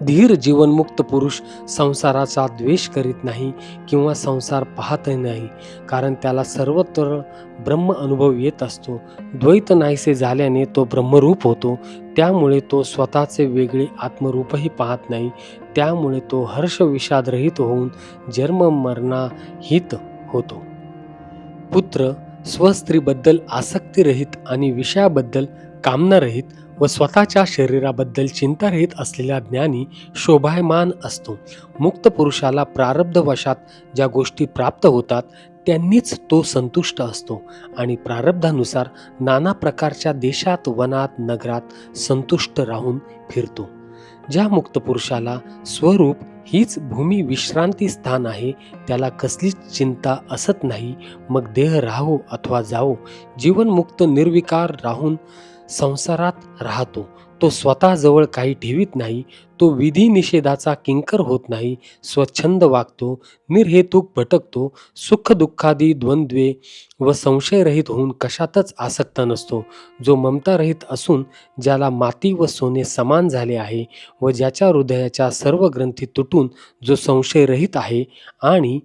धीर जीवनमुक्त पुरुष संसाराचा द्वेष करीत नाही किंवा संसार पाहतही नाही, कारण त्याला सर्वत्र ब्रह्म अनुभव येत असतो. द्वैत नाहीसे झाल्याने तो ब्रह्मरूप होतो. त्यामुळे तो स्वतःचे वेगळे आत्मरूपही पाहत नाही. त्यामुळे तो हर्ष विषादरहित होऊन जन्म मरणाहित होतो. पुत्र स्वस्त्रीबद्दल आसक्तीरहित आणि विषयाबद्दल कामनारहित व स्वतःच्या शरीराबद्दल चिंतारहित असलेला ज्ञानी शोभायमान असतो. मुक्त पुरुषाला प्रारब्धवशात ज्या गोष्टी प्राप्त होतात त्यांनीच तो संतुष्ट असतो आणि प्रारब्धानुसार नाना प्रकारच्या देशात, वनात, नगरात संतुष्ट राहून फिरतो. ज्या मुक्त पुरुषाला स्वरूप हीच भूमी विश्रांती स्थान आहे, त्याला कसलीच चिंता असत नाही. मग देह राहो अथवा जावो, जीवनमुक्त निर्विकार राहून संसारात राहतो. तो स्वतःजवळ काही ठेवीत नाही. तो विधी निषेधाचा किंकर होत नाही. स्वच्छंद वागतो, निर्हेतुक भटकतो. सुख दुःखादी द्वंद्वे व संशयरहित होऊन कशातच आसक्त नसतो. जो ममतारहित असून ज्याला माती व सोने समान झाले आहे व ज्याच्या हृदयाच्या सर्व ग्रंथी तुटून जो संशयरहित आहे आणि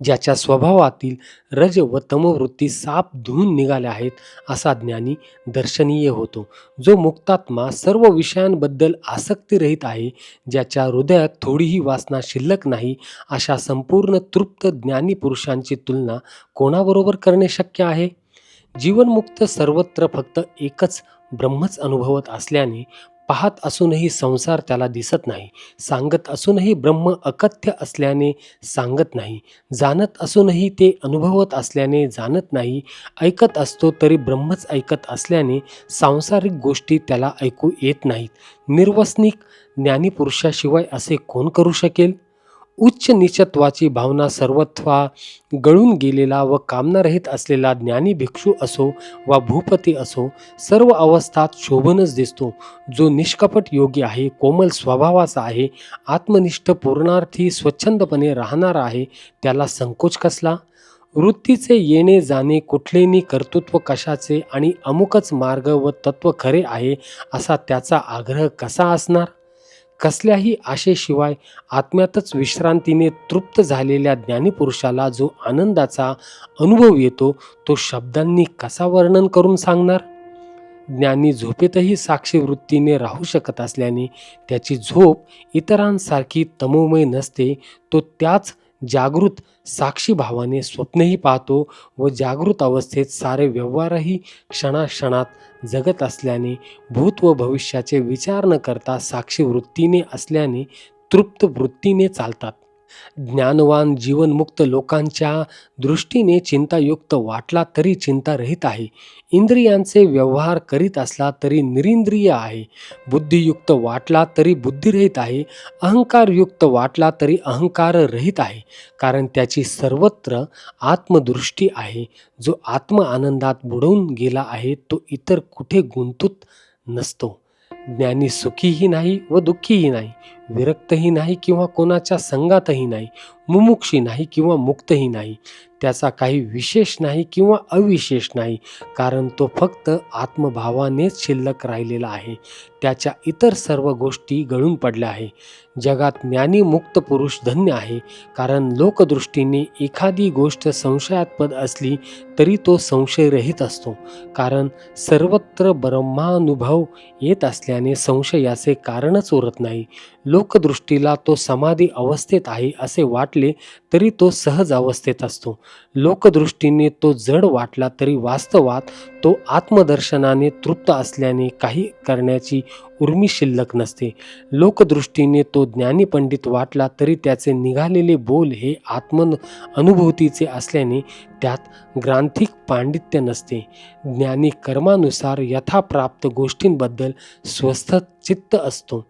ज्याच्या स्वभावातील रज व तमवृत्ती साप धुवून निघाल्या आहेत, असा ज्ञानी दर्शनीय होतो. जो मुक्तात्मा सर्व विषयांबद्दल आसक्तीरहित आहे, ज्याच्या हृदयात थोडीही वासना शिल्लक नाही, अशा संपूर्ण तृप्त ज्ञानी पुरुषांची तुलना कोणाबरोबर करणे शक्य आहे. जीवनमुक्त सर्वत्र फक्त एकच ब्रह्मच अनुभवत असल्याने पाहत असूनही संसार त्याला दिसत नाही, सांगत असूनही ब्रह्म अकथ्य असल्याने सांगत नाही, जाणत असूनही ते अनुभवत असल्याने जाणत नाही, ऐकत असतो तरी ब्रह्मच ऐकत असल्याने सांसारिक गोष्टी त्याला ऐकू येत नाहीत. निर्वसनिक ज्ञानीपुरुषाशिवाय असे कोण करू शकेल? उच्च नीचत्वाची भावना सर्वथा गळून गेलेला व कामनारहित असलेला ज्ञानी भिक्षू असो वा भूपती असो, सर्व अवस्थात शोभनच दिसतो. जो निष्कपट योगी आहे, कोमल स्वभावाचा आहे, आत्मनिष्ठ पूर्णार्थी स्वच्छंदपणे राहणारा आहे, त्याला संकोच कसला? वृत्तीचे येणे जाणे, कुठलेनी कर्तृत्व कशाचे आणि अमुकच मार्ग व तत्व खरे आहे असा त्याचा आग्रह कसा असणार? कसल्याही आशेशिवाय आत्म्यातच विश्रांतीने तृप्त झालेल्या ज्ञानीपुरुषाला जो आनंदाचा अनुभव येतो तो शब्दांनी कसा वर्णन करून सांगणार? ज्ञानी झोपेतही साक्षी वृत्तीने राहू शकत असल्याने त्याची झोप इतरांसारखी तमोमय नसते. तो त्याच जागृत साक्षी भावाने स्वप्नही पाहतो व जागृत अवस्थेत सारे व्यवहारही क्षणाक्षणात जगत असल्याने भूत व भविष्याचे विचार न करता साक्षी वृत्तीने असल्याने तृप्त वृत्तीने चालतात. ज्ञानवान जीवनमुक्त लोकांच्या दृष्टीने चिंतायुक्त वाटला तरी चिंतारहित आहे, इंद्रियांचे व्यवहार करीत असला तरी निरिंद्रिय आहे, बुद्धियुक्त वाटला तरी बुद्धिरहित आहे, अहंकारयुक्त वाटला तरी अहंकाररहित आहे. कारण त्याची सर्वत्र आत्मदृष्टी आहे. जो आत्म आनंदात बुडवून गेला आहे तो इतर कुठे गुंतत नसतो. ज्ञानी सुखीही नाही व दुःखीही नाही, विरक्तही नाही किंवा कोणाच्या संगातही नाही, मुमुक्षी नाही किंवा मुक्तही नाही. त्याचा काही विशेष नाही किंवा अविशेष नाही, कारण तो फक्त आत्मभावानेच शिल्लक राहिलेला आहे. त्याच्या इतर सर्व गोष्टी गळून पडल्या आहे. जगात ज्ञानी मुक्त पुरुष धन्य आहे, कारण लोकदृष्टीने एखादी गोष्ट संशयास्पद असली तरी तो संशयरहित असतो. कारण सर्वत्र ब्रह्मानुभव येत असल्याने संशयाचे कारणच उरत नाही. लोकदृष्टीला तो समाधी अवस्थेत आहे असे वाटले तरी तो सहज अवस्थेत असतो. लोकदृष्टीने तो जड वाटला तरी वास्तवात तो आत्मदर्शनाने तृप्त असल्याने काही करण्याची उर्मी शिल्लक नसते. लोकदृष्टीने तो ज्ञानी पंडित वाटला तरी त्याचे निघालेले बोल हे अनुभूतीचे असल्याने त्यात ग्रांथिक पांडित्य नसते. ज्ञानी कर्मानुसार यथाप्राप्त गोष्टींबद्दल स्वस्थ चित्त असतो.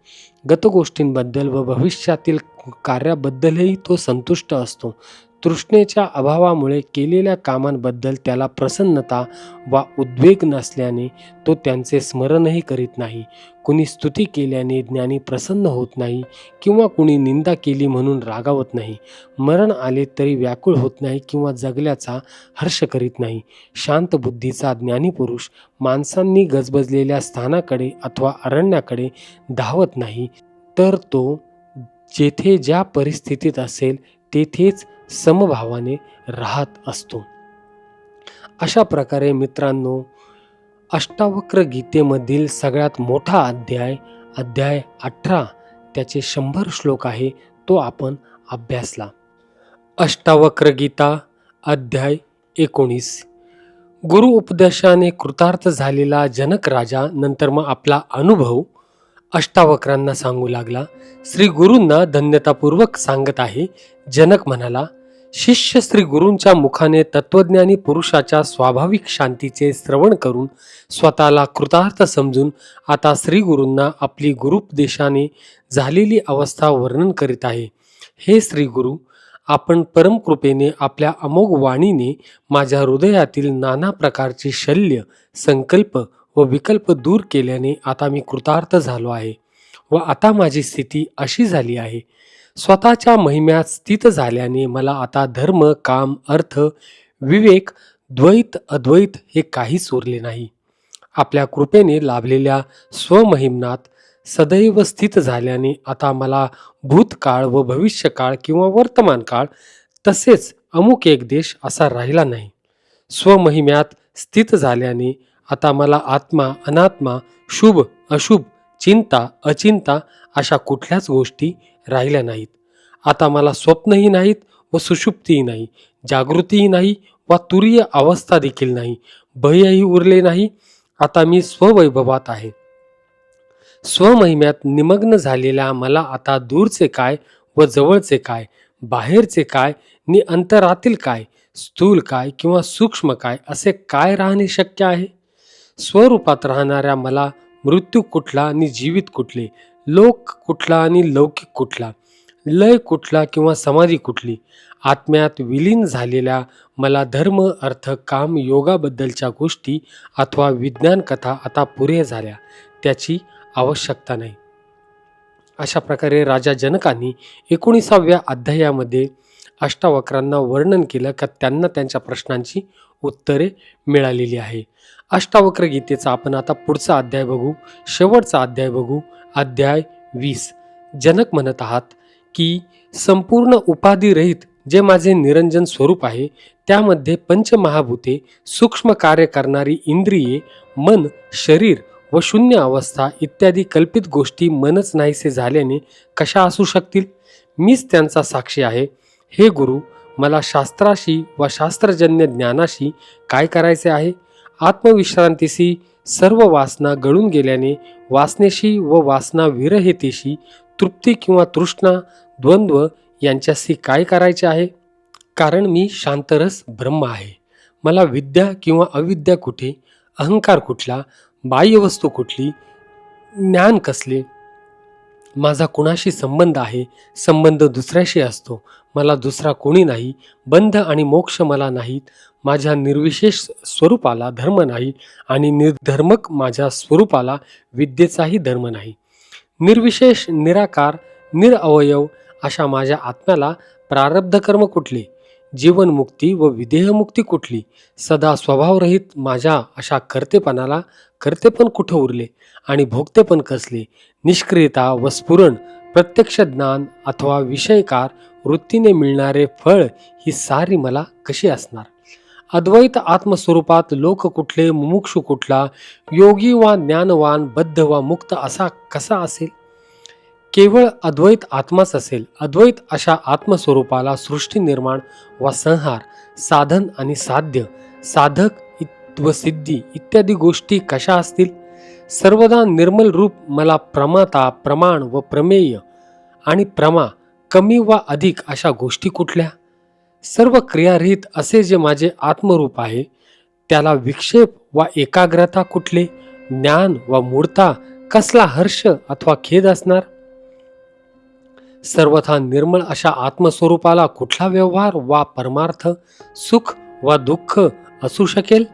गतगोष्टींबद्दल व भविष्यातील कार्याबद्दलही तो संतुष्ट असतो. तृष्णेच्या अभावामुळे केलेल्या कामांबद्दल त्याला प्रसन्नता वा उद्वेग नसल्याने तो त्यांचे स्मरणही करीत नाही. कुणी स्तुती केल्याने ज्ञानी प्रसन्न होत नाही किंवा कुणी निंदा केली म्हणून रागावत नाही. मरण आले तरी व्याकुळ होत नाही किंवा जगल्याचा हर्ष करीत नाही. शांत बुद्धीचा ज्ञानीपुरुष माणसांनी गजबजलेल्या स्थानाकडे अथवा अरण्याकडे धावत नाही, तर तो जेथे ज्या परिस्थितीत असेल तेथेच समभावाने राहत असतो. अशा प्रकारे मित्रांनो, अष्टावक्र गीतेमधील सगळ्यात मोठा अध्याय 18, त्याचे 100 श्लोक आहे, तो आपण अभ्यासला. अष्टावक्र गीता अध्याय 19. गुरु उपदेशाने कृतार्थ झालेला जनक राजा नंतर मग आपला अनुभव अष्टावक्रांना सांगू लागला. श्री गुरूंना धन्यतापूर्वक सांगत आहे. जनक म्हणाला, शिष्य श्री गुरूंच्या मुखाने तत्वज्ञानी पुरुषाच्या स्वाभाविक शांतीचे श्रवण करून स्वतःला कृतार्थ समजून आता श्री गुरूंना आपली गुरुपदेशाने झालेली अवस्था वर्णन करीत आहे. हे श्री गुरु, आपण परमकृपेने आपल्या अमोघ वाणीने माझ्या हृदयातील नाना प्रकारची शल्य, संकल्प व विकल्प दूर केल्याने आता मी कृतार्थ झालो आहे व आता माझी स्थिती अशी झाली आहे. स्वतःच्या महिम्यात स्थित झाल्याने मला आता धर्म, काम, अर्थ, विवेक, द्वैत, अद्वैत हे काहीच उरले नाही. आपल्या कृपेने लाभलेल्या स्वमहिम्नात सदैव स्थित झाल्याने आता मला भूतकाळ व भविष्यकाळ किंवा वर्तमान काळ तसेच अमुक एक देश असा राहिला नाही. स्वमहिम्यात स्थित झाल्याने आता मला आत्मा, अनात्मा, शुभ, अशुभ, चिंता, अचिंता अशा कुठल्याच गोष्टी राहिल्या नाहीत. आता मला स्वप्नही नाहीत व सुषुप्तीही नाही, जागृतीही नाही वा तुरीय अवस्था देखील नाही, भयही उरले नाही. आता मी स्ववैभवात आहे. स्वमहिम्यात निमग्न झालेल्या मला आता दूरचे काय व जवळचे काय, बाहेरचे काय नि अंतरातील काय, स्थूल काय किंवा सूक्ष्म काय असे काय राहणे शक्य आहे? स्वरूपात राहणाऱ्या मला मृत्यू कुठला आणि जीवित कुठले, लोक कुठला आणि लौकिक कुठला, लय कुठला किंवा समाधी कुठली? आत्म्यात विलीन झालेल्या मला धर्म, अर्थ, काम, योगाबद्दलच्या गोष्टी अथवा विज्ञान कथा आता पुरे झाल्या, त्याची आवश्यकता नाही. अशा प्रकारे राजा जनकांनी 19व्या अध्यायामध्ये अष्टावक्रांना वर्णन केलं का त्यांना त्यांच्या प्रश्नांची उत्तरे मिळालेली आहे. अष्टावक्र गीतेचा आपण आता पुढचा अध्याय बघू, शेवटचा अध्याय बघू, अध्याय 20. जनक म्हणत आहात की संपूर्ण उपाधिरहित जे माझे निरंजन स्वरूप आहे, त्यामध्ये पंचमहाभूते, सूक्ष्म कार्य करणारी इंद्रिये, मन, शरीर व शून्य अवस्था इत्यादी कल्पित गोष्टी मनच नाहीसे झाल्याने कशा असू शकतील? मीच त्यांचा साक्षी आहे. हे गुरु, मला शास्त्राशी व शास्त्रजन्य ज्ञानाशी काय करायचे आहे? आत्मविश्रांतीशी सर्व वासना गळून गेल्याने वासनेशी व वासना विरहितेशी तृप्ती किंवा तृष्णा, द्वंद्व यांच्याशी काय करायचे आहे? कारण मी शांतरस ब्रह्म आहे. मला विद्या किंवा अविद्या कुठे, अहंकार कुठला, बाह्यवस्तू कुठली, ज्ञान कसले, माझा कुणाशी संबंध आहे, संबंध दुसऱ्याशी असतो, मला दुसरा कोणी नाही, बंध आणि मोक्ष मला नाहीत, माझ्या निर्विशेष स्वरूपाला धर्म नाही आणि निर्धर्मक माझ्या स्वरूपाला विद्येचाही धर्म नाही. निर्विशेष, निराकार, निरअवयव अशा माझ्या आत्म्याला प्रारब्ध कर्म कुठले, जीवनमुक्ती व विदेहमुक्ती कुठली, सदा स्वभावरहित माझ्या अशा कर्तेपणाला कर्तेपण कुठं उरले आणि भोगतेपण कसले, निष्क्रियता व स्फुरण, प्रत्यक्ष ज्ञान अथवा विषयकार वृत्तीने मिळणारे फळ ही सारी मला कशी असणार? अद्वैत आत्मस्वरूपात लोक कुठले, मुमुक्षु कुठला, योगी वा ज्ञानवान, बद्ध वा मुक्त असा कसा असेल? केवळ अद्वैत आत्माच असेल. अद्वैत अशा आत्मस्वरूपाला सृष्टी निर्माण व संहार, साधन आणि साध्य, साधक व सिद्धी इत्यादी गोष्टी कशा असतील? सर्वदा निर्मल रूप मला प्रमाता, प्रमाण व प्रमेय आणि प्रमा, कमी व अधिक अशा गोष्टी कुठल्या? सर्व क्रियारहित असे जे माझे आत्मरूप आहे, त्याला विक्षेप व एकाग्रता कुठले? ज्ञान व मूर्ता कसला हर्ष अथवा खेद असणार? सर्वथा निर्मळ अशा आत्मस्वरूपाला कुठला व्यवहार वा परमार्थ, सुख वा दुःख असू शकेल?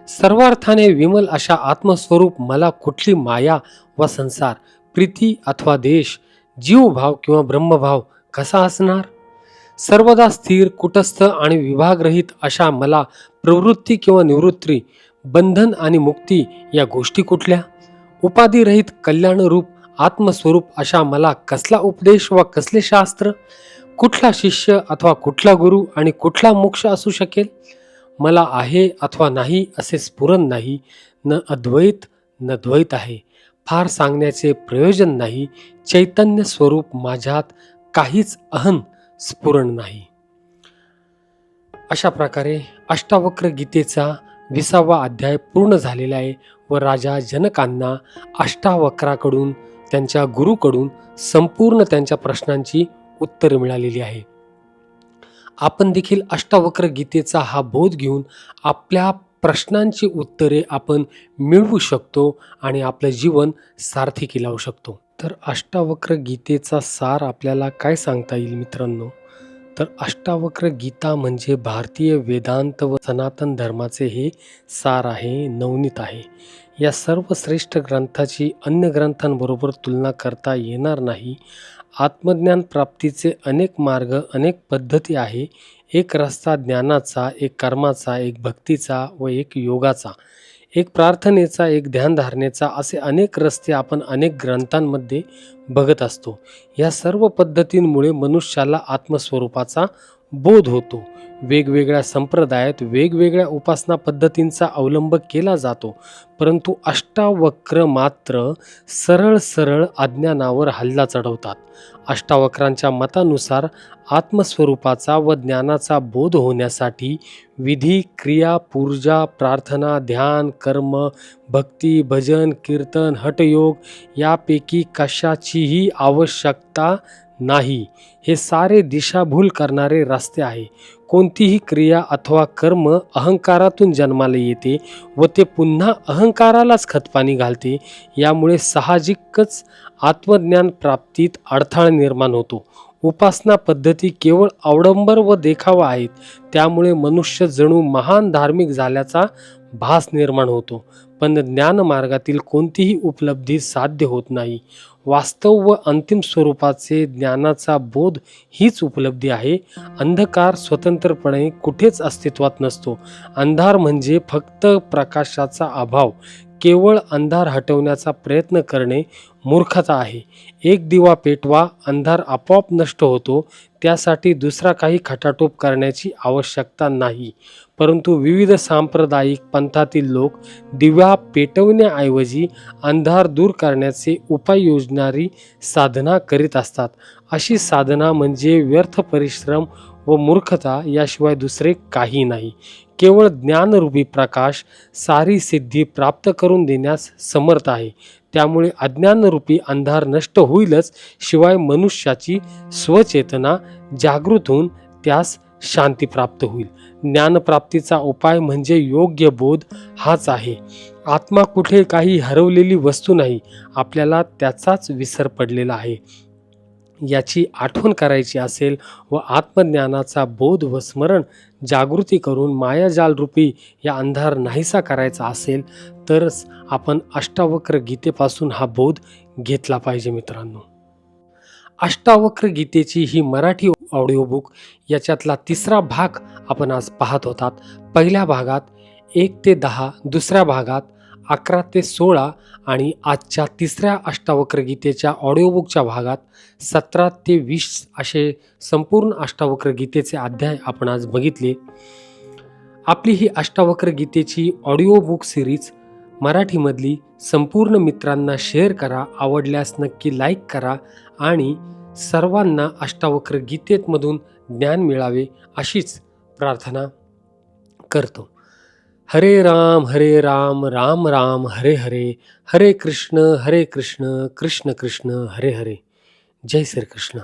सर्वार्थाने विमल अशा आत्मस्वरूप मला कुठली माया व संसार, प्रीती अथवा देश, जीवभाव किंवा ब्रह्मभाव कसा असणार? सर्वदा स्थिर, कुटस्थ आणि विभागरहित अशा मला प्रवृत्ती किंवा निवृत्ती, बंधन आणि मुक्ती या गोष्टी कुठल्या? उपाधिरहित कल्याणरूप आत्मस्वरूप अशा मला कसला उपदेश व कसले शास्त्र, कुठला शिष्य अथवा कुठला गुरु आणि कुठला मोक्ष असू शकेल? मला आहे अथवा नाही असे स्फुरण नाही, न अद्वैत न द्वैत आहे. फार सांगण्याचे प्रयोजन नाही. चैतन्य स्वरूप माझ्यात काहीच अहन स्फुरण नाही. अशा प्रकारे अष्टावक्र गीतेचा 20वा अध्याय पूर्ण झालेला आहे व राजा जनकांना अष्टावक्राकडून, त्यांच्या गुरुकडून संपूर्ण त्यांच्या प्रश्नांची उत्तरे मिळालेली आहे. आपण देखील अष्टावक्र गीतेचा हा बोध घेऊन आपल्या प्रश्नांची उत्तरे आपण मिळवू शकतो आणि आपलं जीवन सार्थकी लावू शकतो. तर अष्टावक्र गीतेचा सार आपल्याला काय सांगता येईल मित्रांनो? तर अष्टावक्र गीता म्हणजे भारतीय वेदांत व सनातन धर्माचे हे सार आहे, नवनीत आहे. या सर्व श्रेष्ठ ग्रंथाची अन्य ग्रंथांबरोबर तुलना करता येणार नाही. आत्मज्ञान प्राप्तीचे अनेक मार्ग, अनेक पद्धती आहे. एक रस्ता ज्ञानाचा, एक कर्माचा, एक भक्तीचा व एक योगाचा, एक प्रार्थनेचा, एक ध्यानधारणेचा, असे अनेक रस्ते आपण अनेक ग्रंथांमध्ये बघत असतो. या सर्व पद्धतींमुळे मनुष्याला आत्मस्वरूपाचा बोध होतो. वेगवेगळ्या संप्रदायात वेगवेगळ्या उपासना पद्धतींचा अवलंब केला जातो, परंतु अष्टावक्र मात्र सरळ सरळ अज्ञानावर हल्ला चढवतात. अष्टावक्रांच्या मतानुसार आत्मस्वरूपाचा व ज्ञानाचा बोध होण्यासाठी विधी, क्रिया, पूजा, प्रार्थना, ध्यान, कर्म, भक्ती, भजन, कीर्तन, हठयोग यापैकी कशाचीही आवश्यकता नाही. हे सारे दिशाभूल करणारे रस्ते आहे. कोणतीही क्रिया अथवा कर्म अहंकारातून जन्माला येते व ते पुन्हा अहंकारालाच खतपाणी घालते. यामुळे साहजिकच आत्मज्ञान प्राप्तीत अडथळा निर्माण होतो. उपासना पद्धती केवळ अवडंबर व देखावा आहेत. त्यामुळे मनुष्य जणू महान धार्मिक झाल्याचा भास निर्माण होतो, पण ज्ञानमार्गातील कोणतीही उपलब्धी साध्य होत नाही. वास्तव व अंतिम स्वरूपाचे ज्ञानाचा बोध हीच उपलब्धी आहे. अंधकार स्वतंत्रपणे कुठेच अस्तित्वात नसतो. अंधार म्हणजे फक्त प्रकाशाचा अभाव. केवळ अंधार हटवण्याचा प्रयत्न करणे मूर्खता आहे. एक दिवा पेटवा, अंधार आपोआप नष्ट होतो. त्यासाठी दुसरा काही खटाटोप करण्याची आवश्यकता नाही. परंतु विविध सांप्रदायिक पंथातील लोक दिवा पेटवण्याऐवजी अंधार दूर करण्याचे उपाय योजणारी साधना करीत असतात. अशी साधना म्हणजे व्यर्थ परिश्रम व मूर्खता, याशिवाय दुसरे काही नाही. केवळ ज्ञानरूपी प्रकाश सारी सिद्धी प्राप्त करून देण्यास समर्थ आहे. त्यामुळे अज्ञानरूपी अंधार नष्ट होईलच, शिवाय मनुष्याची स्वचेतना जागृत होऊन त्यास शांती प्राप्त होईल. ज्ञानप्राप्तीचा उपाय म्हणजे योग्य बोध हाच आहे. आत्मा कुठे काही हरवलेली वस्तू नाही, आपल्याला त्याचाच विसर पडलेला आहे. याची आठवण करायची असेल व आत्मज्ञानाचा बोध व स्मरण जागृती करून मायाजाल रूपी या अंधार नाहीसा करायचा असेल तरच आपण अष्टावक्र गीतेपासून हा बोध घेतला पाहिजे. मित्रांनो, अष्टावक्र गीतेची ही मराठी ऑडिओ बुक याच्यातला तिसरा भाग आपण आज पाहत होतात. पहिल्या भागात 1 ते 10, दुसऱ्या भागात 11 ते 16 आणि आजच्या तिसऱ्या अष्टावक्र गीतेच्या ऑडिओ बुकच्या भागात 17 ते 20 असे संपूर्ण अष्टावक्र गीतेचे अध्याय आपण आज बघितले. आपली ही अष्टावक्र गीतेची ऑडिओ बुक सिरीज मराठीमधली संपूर्ण मित्रांना शेअर करा. आवडल्यास नक्की लाईक करा आणि सर्वांना अष्टावक्र गीतेमधून ज्ञान मिळावे अशीच प्रार्थना करतो. हरे राम राम राम हरे हरे, हरे कृष्ण कृष्ण कृष्ण हरे हरे. जय श्री कृष्ण.